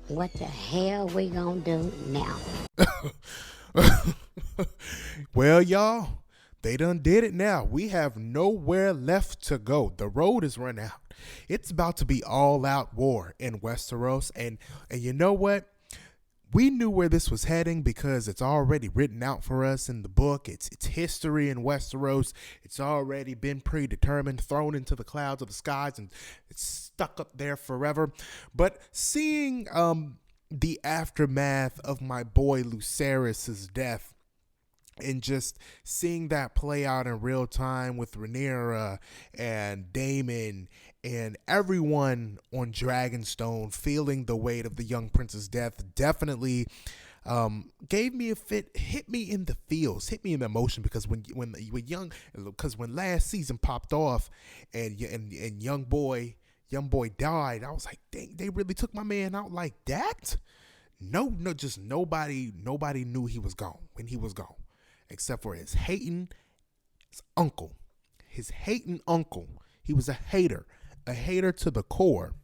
What the hell we gonna do now? Well, y'all, they done did it now. We have nowhere left to go. The road is run out. It's about to be all out war in Westeros. And you know what? We knew where this was heading because it's already written out for us in the book. It's history in Westeros. It's already been predetermined, thrown into the clouds of the skies, and it's stuck up there forever. But seeing the aftermath of my boy Lucerys's death, and just seeing that play out in real time with Rhaenyra and Daemon and everyone on Dragonstone feeling the weight of the young prince's death definitely gave me a fit, hit me in the feels, hit me in the emotion, because when last season popped off and young boy died, I was like, dang, they really took my man out like that. No, just nobody knew he was gone when he was gone, except for his uncle. His hating uncle. He was a hater to the core.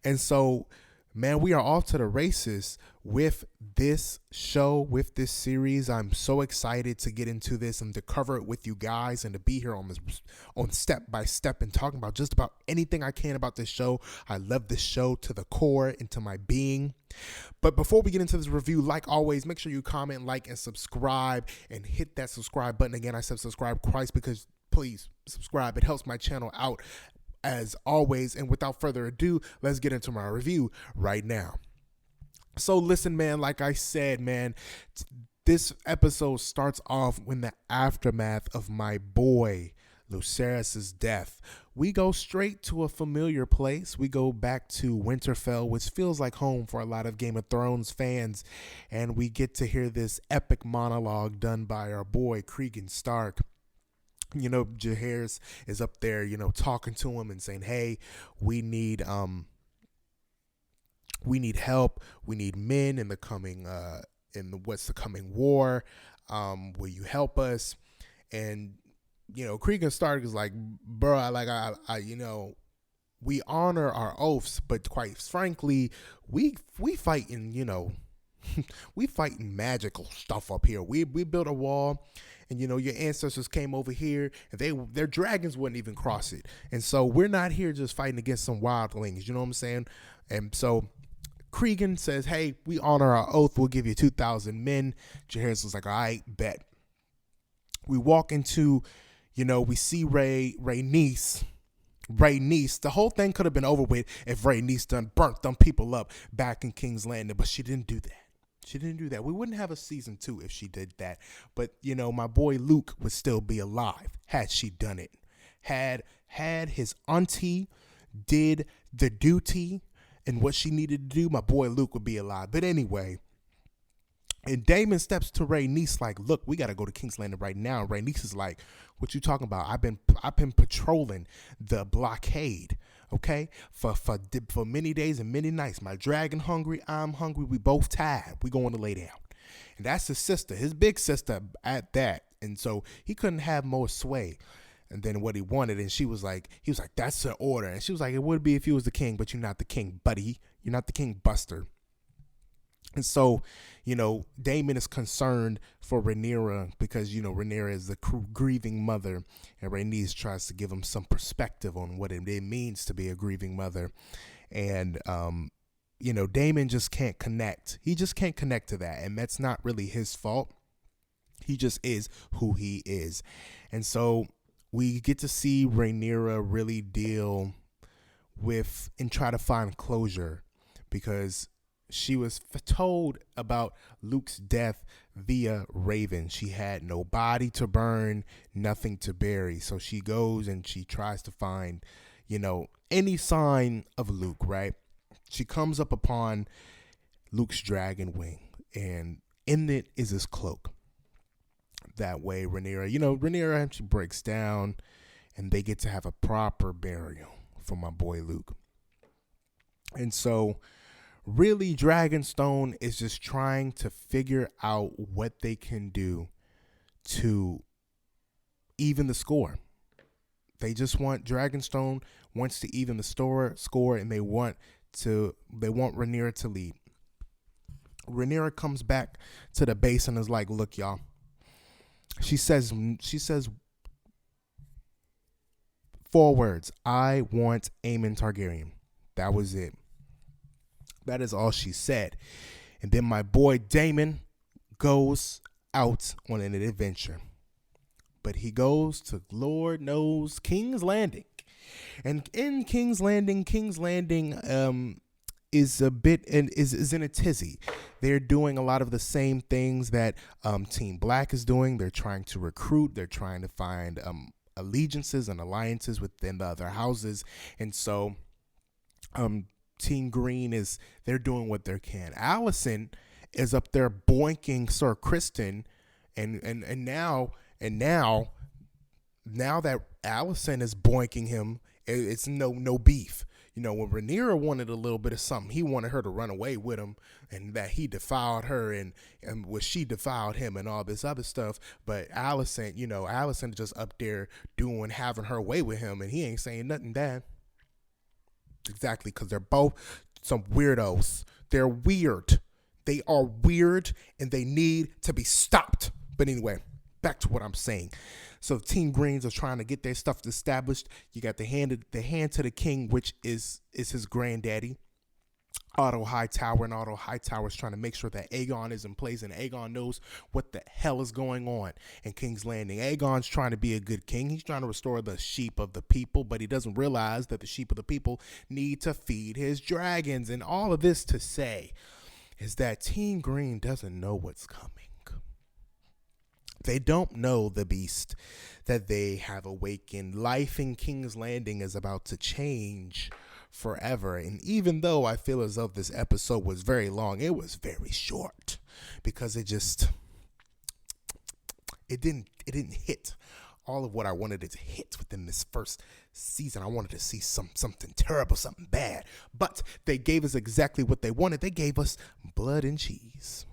And so, man, we are off to the races with this show, with this series. I'm so excited to get into this and to cover it with you guys and to be here on step by step and talking about just about anything I can about this show. I love this show to the core, into my being. But before we get into this review, like always, make sure you comment, like, and subscribe, and hit that subscribe button. Again, I said subscribe twice because please subscribe. It helps my channel out as always. And without further ado, let's get into my review right now. So listen, man, like I said, man, this episode starts off in the aftermath of my boy Lucerys's death. We go straight to a familiar place. We go back to Winterfell, which feels like home for a lot of Game of Thrones fans, and we get to hear this epic monologue done by our boy Cregan Stark. You know, Jaehaerys is up there, you know, talking to him and saying, "Hey, we need help. We need men in the coming what's the coming war. Will you help us?" And you know, Cregan Stark is like, "Bro, I you know, we honor our oaths, but quite frankly, we fighting, you know, we fighting magical stuff up here. We built a wall, and you know, your ancestors came over here, and their dragons wouldn't even cross it. And so we're not here just fighting against some wildlings. You know what I'm saying?" And so Cregan says, "Hey, we honor our oath. We'll give you 2,000 men." Jaehaerys was like, "All right, bet." We walk into, you know, we see Rhaenys. The whole thing could have been over with if Rhaenys done burnt them people up back in King's Landing, but she didn't do that. She didn't do that. We wouldn't have a season 2 if she did that. But, you know, my boy Luke would still be alive had she done it. Had his auntie did the duty and what she needed to do, my boy Luke would be alive. But anyway, and Daemon steps to Rhaenys like, "Look, we got to go to King's Landing right now." And Rhaenys is like, "What you talking about? I've been patrolling the blockade, okay, for many days and many nights. My dragon hungry, I'm hungry. We both tired. We going to lay down." And that's his sister, his big sister at that. And so he couldn't have more sway and then what he wanted. And he was like, "That's the order." And she was like, "It would be if you was the king, but you're not the king, buddy. You're not the king, Buster." And so, you know, Daemon is concerned for Rhaenyra because, you know, Rhaenyra is the grieving mother, and Rhaenys tries to give him some perspective on what it means to be a grieving mother. And, you know, Daemon just can't connect. He just can't connect to that, and that's not really his fault. He just is who he is. And so we get to see Rhaenyra really deal with and try to find closure, because she was told about Luke's death via Raven. She had no body to burn, nothing to bury. So she goes and she tries to find, you know, any sign of Luke, right? She comes up upon Luke's dragon wing, and in it is his cloak. That way, Rhaenyra, she breaks down, and they get to have a proper burial for my boy Luke. And so, really, Dragonstone is just trying to figure out what they can do to even the score. They just want Dragonstone wants to even the score, and they want Rhaenyra to lead. Rhaenyra comes back to the base and is like, "Look, y'all." She says 4 words. "I want Aemon Targaryen." That was it. That is all she said. And then my boy Daemon goes out on an adventure. But he goes to Lord knows King's Landing. And in King's Landing, is a bit and is in a tizzy. They're doing a lot of the same things that Team Black is doing. They're trying to recruit. They're trying to find allegiances and alliances within the other houses. And so Team Green they're doing what they can. Allison is up there boinking Sir Kristen, and now that Allison is boinking him, it's no beef. You know, when Rhaenyra wanted a little bit of something, he wanted her to run away with him, and that he defiled her, and she defiled him, and all this other stuff. But Allison just up there having her way with him, and he ain't saying nothing bad. Exactly, because they're both some weirdos. They're weird. They are weird, and they need to be stopped. But anyway, back to what I'm saying. So Team Greens are trying to get their stuff established. You got the hand to the king, which is his granddaddy, Otto Hightower, and Otto Hightower is trying to make sure that Aegon is in place, and Aegon knows what the hell is going on in King's Landing. Aegon's trying to be a good king. He's trying to restore the sheep of the people, but he doesn't realize that the sheep of the people need to feed his dragons. And all of this to say is that Team Green doesn't know what's coming. They don't know the beast that they have awakened. Life in King's Landing is about to change forever. And even though I feel as though this episode was very long, it was very short because it didn't hit all of what I wanted it to hit within this first season. I wanted to see something terrible, something bad. But they gave us exactly what they wanted. They gave us blood and cheese.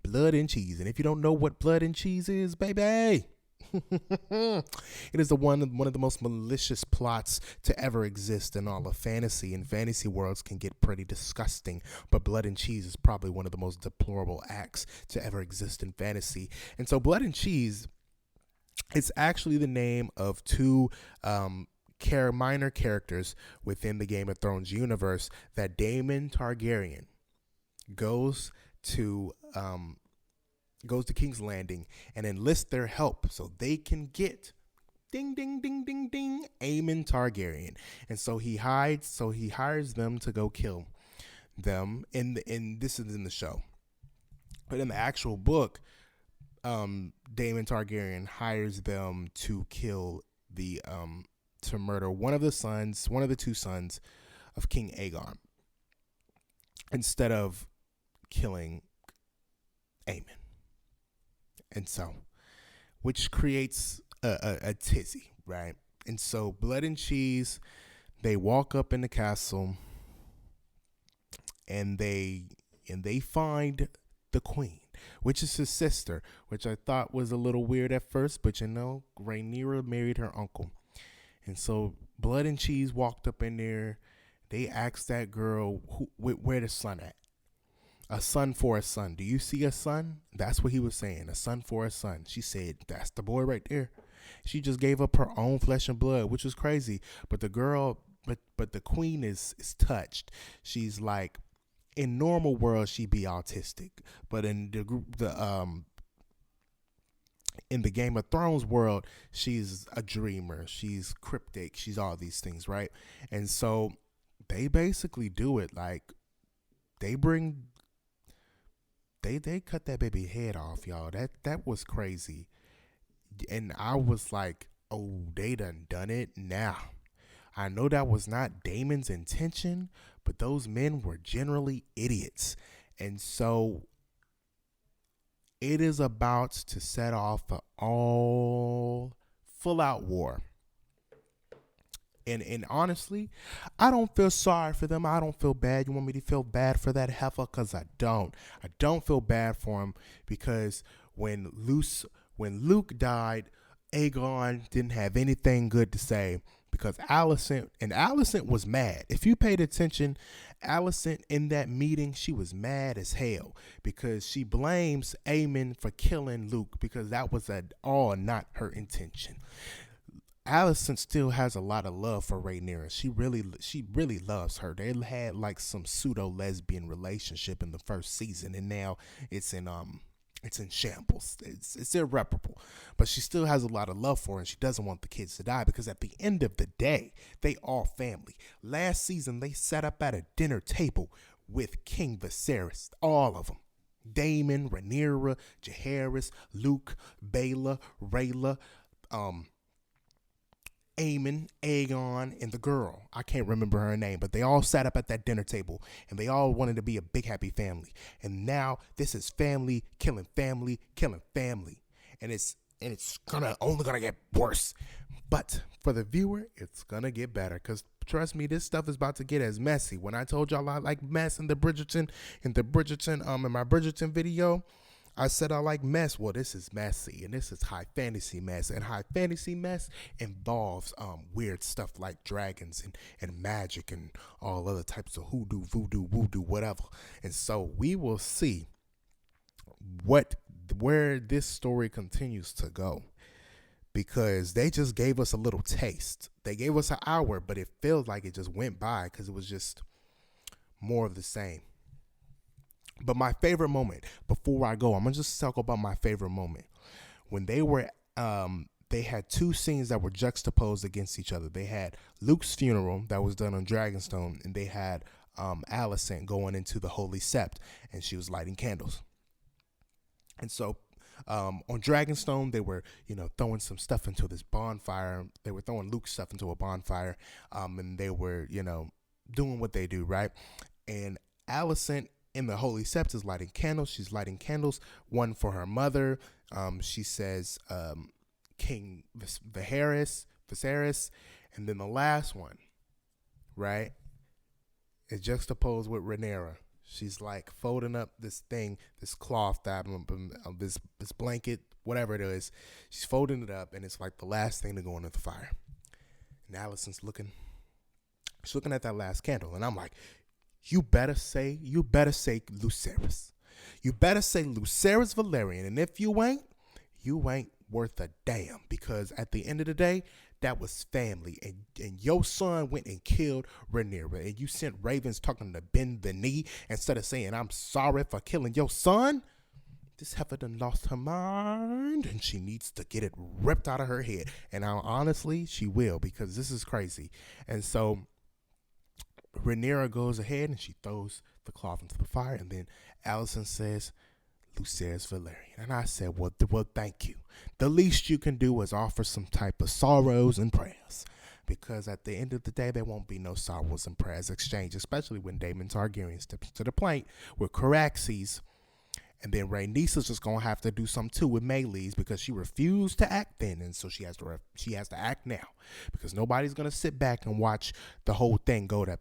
Blood and cheese. And if you don't know what blood and cheese is, baby, it is one of the most malicious plots to ever exist in all of fantasy. And fantasy worlds can get pretty disgusting, but blood and cheese is probably one of the most deplorable acts to ever exist in fantasy. And so blood and cheese, it's actually the name of two minor characters within the Game of Thrones universe that Daemon Targaryen goes to King's Landing and enlist their help so they can get ding ding ding ding ding Aemon Targaryen. And so he hires them to go kill them. And this is in the show, but in the actual book, Daemon Targaryen hires them to kill to murder one of the two sons of King Aegon instead of killing Aemon. And so, which creates a tizzy, right? And so blood and cheese, they walk up in the castle and they find the queen, which is his sister, which I thought was a little weird at first, but Rhaenyra married her uncle. And so blood and cheese walked up in there. They asked that girl, where the son at? A son for a son. Do you see a son? That's what he was saying. A son for a son. She said, that's the boy right there. She just gave up her own flesh and blood, which was crazy. But the girl, but the queen is touched. She's like, in normal world, she'd be autistic. But in in the Game of Thrones world, she's a dreamer. She's cryptic. She's all these things, right? And so they basically do it. Like, they cut that baby head off, y'all. That was crazy. And I was like, oh, they done it now. I know that was not Daemon's intention, but those men were generally idiots. And so it is about to set off an all full-out war. And honestly, I don't feel sorry for them. I don't feel bad. You want me to feel bad for that heifer? Because I don't. I don't feel bad for him because when Luke died, Aegon didn't have anything good to say. because Allison was mad. If you paid attention, Allison in that meeting, she was mad as hell because she blames Aemon for killing Luke because that was at all not her intention. Allison still has a lot of love for Rhaenyra. She really loves her. They had like some pseudo lesbian relationship in the first season, and now it's in shambles. It's irreparable. But she still has a lot of love for her, and she doesn't want the kids to die because at the end of the day, they all family. Last season, they sat up at a dinner table with King Viserys, all of them. Daemon, Rhaenyra, Jaehaerys, Luke, Baela, Rayla, Aemon, Aegon, and the girl. I can't remember her name, but they all sat up at that dinner table and they all wanted to be a big happy family. And now this is family killing family killing family. And it's only gonna get worse. But for the viewer, it's gonna get better. Cause trust me, this stuff is about to get as messy. When I told y'all I like mess in my Bridgerton video, I said I like mess. Well, this is messy, and this is high fantasy mess. And high fantasy mess involves weird stuff like dragons and magic and all other types of hoodoo, voodoo, voodoo, whatever. And so we will see where this story continues to go, because they just gave us a little taste. They gave us an hour, but it feels like it just went by because it was just more of the same. But my favorite moment, before I go, I'm going to just talk about my favorite moment. When they had two scenes that were juxtaposed against each other. They had Luke's funeral that was done on Dragonstone, and they had Alicent going into the Holy Sept, and she was lighting candles. And so on Dragonstone, they were, throwing some stuff into this bonfire. They were throwing Luke's stuff into a bonfire, and they were, doing what they do, right? And Alicent in the Holy Sept is lighting candles. She's lighting candles, one for her mother. She says King Viserys, and then the last one, right, is juxtaposed with Rhaenyra. She's like folding up this thing, this cloth, this blanket, whatever it is. She's folding it up, and it's like the last thing to go into the fire. And Alicent's looking at that last candle, and I'm like, You better say Lucerys. You better say Lucerys Valerian. And if you ain't worth a damn. Because at the end of the day, that was family. And your son went and killed Rhaenyra. And you sent ravens talking to bend the knee instead of saying, I'm sorry for killing your son. This heifer done lost her mind, and she needs to get it ripped out of her head. And honestly, she will, because this is crazy. And so Rhaenyra goes ahead and she throws the cloth into the fire, and then Alicent says, Lucerys Valerian. And I said, well, thank you. The least you can do is offer some type of sorrows and prayers, because at the end of the day, there won't be no sorrows and prayers exchanged, especially when Daemon Targaryen steps to the plate with Caraxes, and then Rhaenyssa's just gonna have to do something too with Meleys, because she refused to act then, and so she has to act now, because nobody's gonna sit back and watch the whole thing go to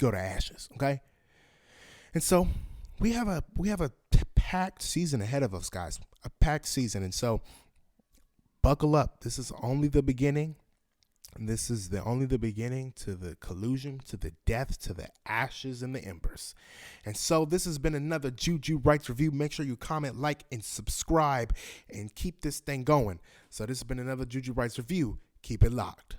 ashes. Okay, and so we have a packed season ahead of us, guys. A packed season, and so buckle up. This is only the beginning. And this is only the beginning to the collusion, to the death, to the ashes and the embers. And so this has been another Juju Writes Review. Make sure you comment, like, and subscribe, and keep this thing going. So this has been another Juju Writes Review. Keep it locked.